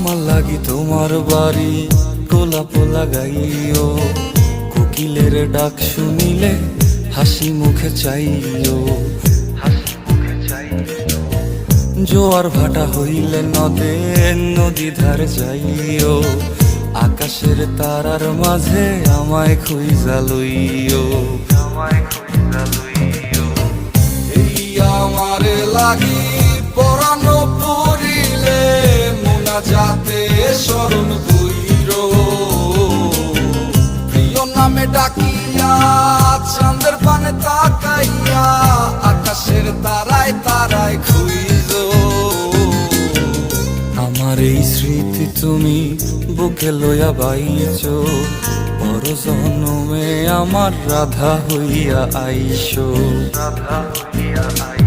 আমার লাগি তোমার বাড়ি গোলাপ লাগাইও, কোকিলের ডাক শুনিলে হাসি মুখে চাইও, জোয়ার ভাটা হইলে নদে নদী ধার যাইও, আকাশের তারার মাঝে আমায় খুঁজা লইও, এই আমারে লাগি পরানো পড়িলে মোনাজাতে স্মরণ কইরো, প্রিয় নামে ডাকিয়া চাঁদের পানে তাকাইয়া আকাশের তারায় তারায় খুঁজো। আমার এই স্মৃতি তুমি বুকে লইয়া বাইছো, পর জন্মে আমার রাধা হইয়া আইসো, রাধা হইয়া আইসো।